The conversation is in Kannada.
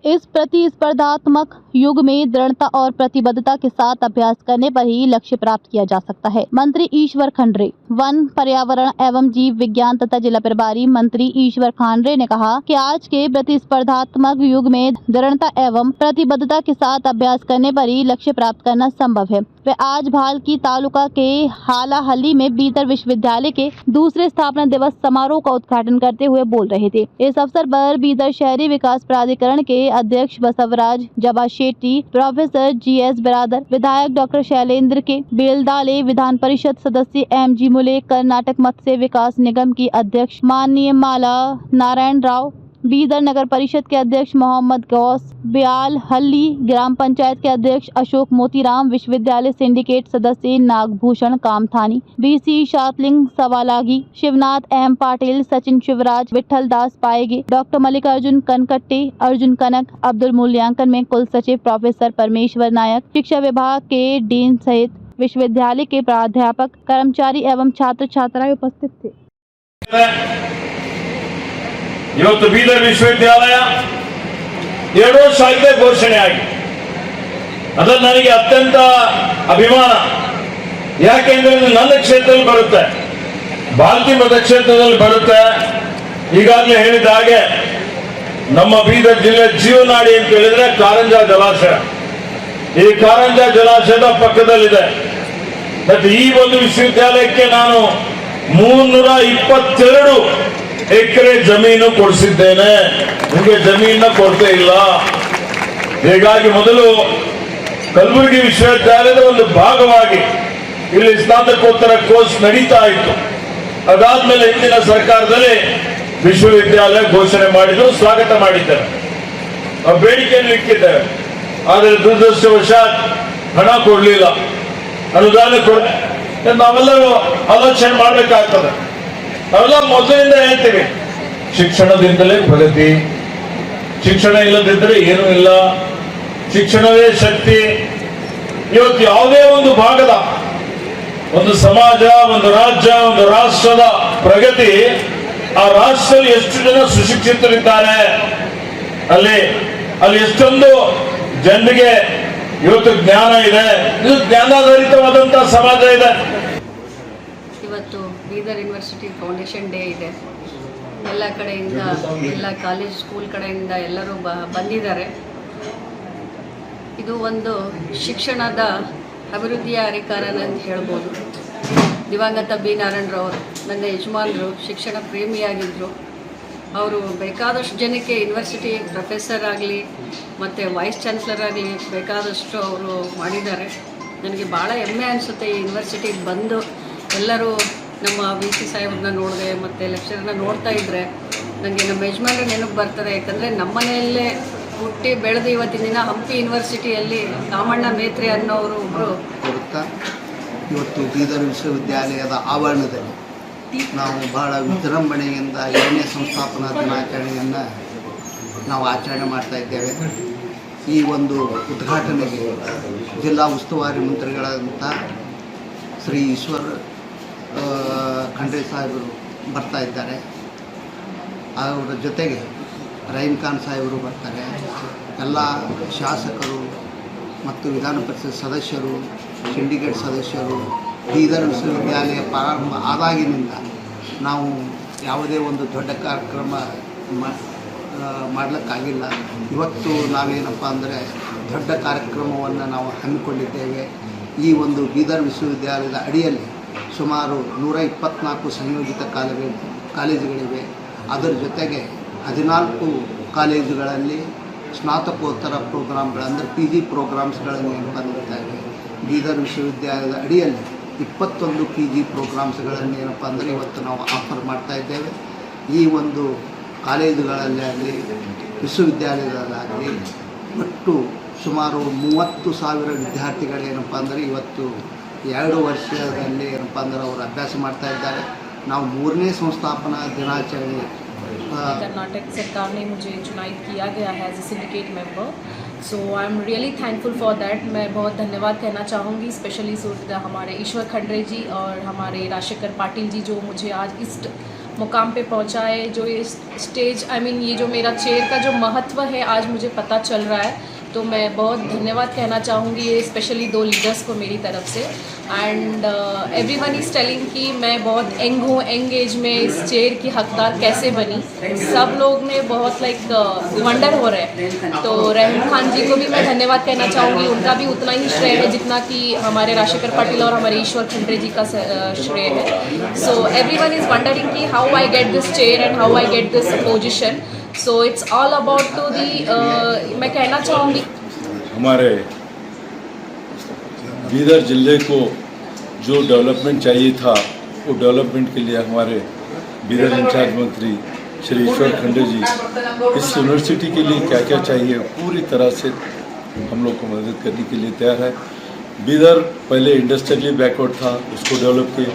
इस प्रतिस्पर्धात्मक युग में दृढ़ता और प्रतिबद्धता के साथ अभ्यास करने पर ही लक्ष्य प्राप्त किया जा सकता है। मंत्री ईश्वर खंड्रे, वन, पर्यावरण एवं जीव विज्ञान तथा जिला प्रभारी मंत्री ईश्वर खंड्रे ने कहा कि आज के प्रतिस्पर्धात्मक युग में दृढ़ता एवं प्रतिबद्धता के साथ अभ्यास करने पर ही लक्ष्य प्राप्त करना संभव है। वे आज भालकी तालुका के हालाहली में बीदर विश्वविद्यालय के दूसरे स्थापना दिवस समारोह का उद्घाटन करते हुए बोल रहे थे। इस अवसर पर बीदर शहरी विकास प्राधिकरण के अध्यक्ष बसवराज जबा शेट्टी, प्रोफेसर GS बिरादर, विधायक डॉक्टर शैलेंद्र के, बेलदाले विधान परिषद सदस्य MG मुले, कर्नाटक मत्स्य विकास निगम की अध्यक्ष माननीय माला नारायण राव, बीदर नगर परिषद के अध्यक्ष मोहम्मद गौस, ब्याल हल्ली ग्राम पंचायत के अध्यक्ष अशोक मोतीराम, विश्वविद्यालय सिंडिकेट सदस्य नागभूषण कामथानी, BC शातलिंग सवालागी, शिवनाथ M पाटिल, सचिन शिवराज, विठल दास पाएगे, डॉक्टर मल्लिकार्जुन कनकट्टे, अर्जुन कनक, अब्दुल मूल्यांकन में कुल सचिव प्रोफेसर परमेश्वर नायक, शिक्षा विभाग के डीन सहित विश्वविद्यालय के प्राध्यापक, कर्मचारी एवं छात्र छात्राएं उपस्थित थे। ಇವತ್ತು ಬೀದರ್ ವಿಶ್ವವಿದ್ಯಾಲಯ 2 ವರ್ಷ ಆಗಿದೆ ಘೋಷಣೆ ಆಗಿ. ಅದರಲ್ಲಿ ನನಗೆ ಅತ್ಯಂತ ಅಭಿಮಾನ. ಯಾಕೆಂದ್ರೆ ಇದು ನನ್ನ ಕ್ಷೇತ್ರದಲ್ಲಿ ಬರುತ್ತೆ, ಭಾರತೀಯ ಮತಕ್ಷೇತ್ರದಲ್ಲಿ ಬರುತ್ತೆ. ಈಗಾಗಲೇ ಹೇಳಿದ ಹಾಗೆ ನಮ್ಮ ಬೀದರ್ ಜಿಲ್ಲೆ ಜೀವನಾಡಿ ಅಂತ ಹೇಳಿದ್ರೆ ಕಾರಂಜಾ ಜಲಾಶಯ. ಈ ಕಾರಂಜಾ ಜಲಾಶಯದ ಪಕ್ಕದಲ್ಲಿದೆ. ಮತ್ತೆ ಈ ಒಂದು ವಿಶ್ವವಿದ್ಯಾಲಯಕ್ಕೆ ನಾನು 322 ಎಕರೆ ಜಮೀನು ಕೊಡಿಸಿದ್ದೇನೆ. ನಿಮಗೆ ಜಮೀನ ಕೊರತೆ ಇಲ್ಲ. ಹೀಗಾಗಿ ಮೊದಲು ಕಲಬುರಗಿ ವಿಶ್ವವಿದ್ಯಾಲಯದ ಒಂದು ಭಾಗವಾಗಿ ಇಲ್ಲಿ ಸ್ನಾತಕೋತ್ತರ ಕೋರ್ಸ್ ನಡೀತಾ ಇತ್ತು. ಅದಾದ್ಮೇಲೆ ಹಿಂದಿನ ಸರ್ಕಾರದಲ್ಲಿ ವಿಶ್ವವಿದ್ಯಾಲಯ ಘೋಷಣೆ ಮಾಡಿದ್ರು, ಸ್ವಾಗತ ಮಾಡಿದ್ದೇವೆ, ಬೇಡಿಕೆಯನ್ನು ಇಕ್ಕಿದ್ದೇವೆ. ಆದರೆ ದುರದೃಷ್ಟವಶಾತ್ ಹಣ ಕೊಡ್ಲಿಲ್ಲ, ಅನುದಾನ ಕೊಡ. ನಾವೆಲ್ಲರೂ ಆಲೋಚನೆ ಮಾಡಬೇಕಾಗ್ತದೆ. ನಾವೆಲ್ಲ ಮೊದಲಿಂದ ಹೇಳ್ತೀವಿ, ಶಿಕ್ಷಣದಿಂದಲೇ ಪ್ರಗತಿ, ಶಿಕ್ಷಣ ಇಲ್ಲದಿದ್ದರೆ ಏನೂ ಇಲ್ಲ, ಶಿಕ್ಷಣವೇ ಶಕ್ತಿ. ಇವತ್ತು ಯಾವುದೇ ಒಂದು ಭಾಗದ, ಒಂದು ಸಮಾಜ, ಒಂದು ರಾಜ್ಯ, ಒಂದು ರಾಷ್ಟ್ರದ ಪ್ರಗತಿ, ಆ ರಾಷ್ಟ್ರದಲ್ಲಿ ಎಷ್ಟು ಜನ ಸುಶಿಕ್ಷಿತರಿದ್ದಾರೆ, ಅಲ್ಲಿ ಎಷ್ಟೊಂದು ಜನರಿಗೆ ಇವತ್ತು ಜ್ಞಾನ ಇದೆ, ಇದು ಜ್ಞಾನಾಧಾರಿತವಾದಂತಹ ಸಮಾಜ ಇದೆ. ಇವತ್ತು ಬೀದರ್ ಯೂನಿವರ್ಸಿಟಿ ಫೌಂಡೇಶನ್ ಡೇ ಇದೆ. ಎಲ್ಲ ಕಡೆಯಿಂದ, ಎಲ್ಲ ಕಾಲೇಜ್ ಸ್ಕೂಲ್ ಕಡೆಯಿಂದ ಎಲ್ಲರೂ ಬಂದಿದ್ದಾರೆ. ಇದು ಒಂದು ಶಿಕ್ಷಣದ ಅಭಿವೃದ್ಧಿಯ ಅಧಿಕಾರನ ಅಂತ ಹೇಳ್ಬೋದು. ದಿವಂಗತ B ನಾರಾಯಣರಾವ್ ನನ್ನ ಯಜಮಾನರು ಶಿಕ್ಷಣ ಪ್ರೇಮಿಯಾಗಿದ್ದರು. ಅವರು ಬೇಕಾದಷ್ಟು ಜನಕ್ಕೆ ಯೂನಿವರ್ಸಿಟಿ ಪ್ರೊಫೆಸರ್ ಆಗಲಿ ಮತ್ತು ವೈಸ್ ಚಾನ್ಸಲರ್ ಆಗಲಿ ಬೇಕಾದಷ್ಟು ಅವರು ಮಾಡಿದ್ದಾರೆ. ನನಗೆ ಭಾಳ ಹೆಮ್ಮೆ ಅನಿಸುತ್ತೆ ಈ ಯೂನಿವರ್ಸಿಟಿಗೆ ಬಂದು ಎಲ್ಲರೂ ನಮ್ಮ VC ಸಾಹೇಬ್ರನ್ನ ನೋಡಿದೆ ಮತ್ತು ಲೆಕ್ಚರ್ನ ನೋಡ್ತಾ ಇದ್ದರೆ ನನಗೆ ನಮ್ಮ ಯಜಮಾನ್ರು ನೆನಪು ಬರ್ತಾರೆ. ಯಾಕಂದರೆ ನಮ್ಮ ಮನೆಯಲ್ಲೇ ಹುಟ್ಟಿ ಬೆಳೆದು ಇವತ್ತಿನ ದಿನ ಹಂಪಿ ಯೂನಿವರ್ಸಿಟಿಯಲ್ಲಿ ಕಾಮಣ್ಣ ಮೇತ್ರೆ ಅನ್ನೋರು ಒಬ್ಬರು ಇವತ್ತು ಬೀದರ್ ವಿಶ್ವವಿದ್ಯಾಲಯದ ಆವರಣದಲ್ಲಿ ನಾವು ಬಹಳ ವಿಜೃಂಭಣೆಯಿಂದ 2ನೇ ಸಂಸ್ಥಾಪನಾ ದಿನಾಚರಣೆಯನ್ನು ನಾವು ಆಚರಣೆ ಮಾಡ್ತಾ ಇದ್ದೇವೆ. ಈ ಒಂದು ಉದ್ಘಾಟನೆಗೆ ಜಿಲ್ಲಾ ಉಸ್ತುವಾರಿ ಮಂತ್ರಿಗಳಾದಂಥ ಶ್ರೀ ಈಶ್ವರ್ ಖಂಡ್ರೆ ಸಾಹೇಬರು ಬರ್ತಾ ಇದ್ದಾರೆ. ಅವರ ಜೊತೆಗೆ ರಹೀಮ್ ಖಾನ್ ಸಾಹೇಬರು ಬರ್ತಾರೆ. ಎಲ್ಲ ಶಾಸಕರು ಮತ್ತು ವಿಧಾನ ಪರಿಷತ್ ಸದಸ್ಯರು, ಸಿಂಡಿಕೇಟ್ ಸದಸ್ಯರು. ಬೀದರ್ ವಿಶ್ವವಿದ್ಯಾಲಯ ಪ್ರಾರಂಭ ಆದಾಗಿನಿಂದ ನಾವು ಯಾವುದೇ ಒಂದು ದೊಡ್ಡ ಕಾರ್ಯಕ್ರಮ ಮಾಡಲಿಕ್ಕಾಗಿಲ್ಲ. ಇವತ್ತು ನಾವೇನಪ್ಪ ಅಂದರೆ ದೊಡ್ಡ ಕಾರ್ಯಕ್ರಮವನ್ನು ನಾವು ಹಮ್ಮಿಕೊಂಡಿದ್ದೇವೆ. ಈ ಒಂದು ಬೀದರ್ ವಿಶ್ವವಿದ್ಯಾಲಯದ ಅಡಿಯಲ್ಲಿ ಸುಮಾರು 124 ಸಂಯೋಜಿತ ಕಾಲೇಜುಗಳಿವೆ. ಅದರ ಜೊತೆಗೆ 14 ಕಾಲೇಜುಗಳಲ್ಲಿ ಸ್ನಾತಕೋತ್ತರ ಪ್ರೋಗ್ರಾಮ್ಗಳು ಅಂದರೆ PG ಪ್ರೋಗ್ರಾಮ್ಸ್ಗಳನ್ನು ಏನಪ್ಪ ನೀಡ್ತಾ ಇವೆ. ಬೀದರ್ ವಿಶ್ವವಿದ್ಯಾಲಯದ ಅಡಿಯಲ್ಲಿ 21 PG ಪ್ರೋಗ್ರಾಮ್ಸ್ಗಳನ್ನು ಏನಪ್ಪ ಅಂದರೆ ಇವತ್ತು ನಾವು ಆಫರ್ ಮಾಡ್ತಾ ಇದ್ದೇವೆ. ಈ ಒಂದು ಕಾಲೇಜುಗಳಲ್ಲಿ ಆಗಲಿ ವಿಶ್ವವಿದ್ಯಾಲಯದಲ್ಲಾಗಲಿ ಒಟ್ಟು ಸುಮಾರು 30,000 ವಿದ್ಯಾರ್ಥಿಗಳೇನಪ್ಪ ಅಂದರೆ ಇವತ್ತು 2 ವರ್ಷದಲ್ಲಿ ಏನಪ್ಪ ಅಂದರೆ ಅವರು ಅಭ್ಯಾಸ ಮಾಡ್ತಾ ಇದ್ದಾರೆ. ನಾವು 3ನೇ ಸಂಸ್ಥಾಪನಾ ದಿನಾಚರಣೆ कर्नाटक सरकार ने मुझे चुनाव किया गया है as a syndicate member, so I am really thankful for that. मैं बहुत धन्यवाद कहना चाहूँगी स्पेशली हमारे ईश्वर खंड्रे जी और हमारे राजशेखर पाटिल जी जो मुझे आज इस मुकाम पे पहुंचाए, जो ये स्टेज ये जो मेरा चेयर का जो महत्व है आज मुझे पता चल रहा है, तो मैं बहुत धन्यवाद कहना चाहूँगी ये स्पेशली 2 लीडर्स को मेरी तरफ से। एंड एवरीवन इज़ टेलिंग कि मैं बहुत यंग हूँ, यंग एज में इस चेयर की हकदार कैसे बनी। सब लोग ने बहुत वंडर हो रहे हैं। तो रहमान खान जी को भी मैं धन्यवाद कहना चाहूँगी, उनका भी उतना ही श्रेय है जितना कि हमारे राजशेखर पाटिल और हमारे ईश्वर खंड्रे जी का श्रेय है। सो एवरीवन इज़ वंडरिंग कि how I get this chair and how I get this position. So it's all about to the मैं कहना चाहूँगी हमारे बीदर जिले को जो डेवलपमेंट चाहिए था वो डेवलपमेंट के लिए हमारे बीदर इंचार्ज मंत्री श्री ईश्वर खंड्रे जी इस यूनिवर्सिटी के लिए क्या क्या चाहिए पूरी तरह से हम लोग को मदद करने के लिए तैयार है। बीदर पहले इंडस्ट्रियली बैकवर्ड था, उसको डेवलप किए।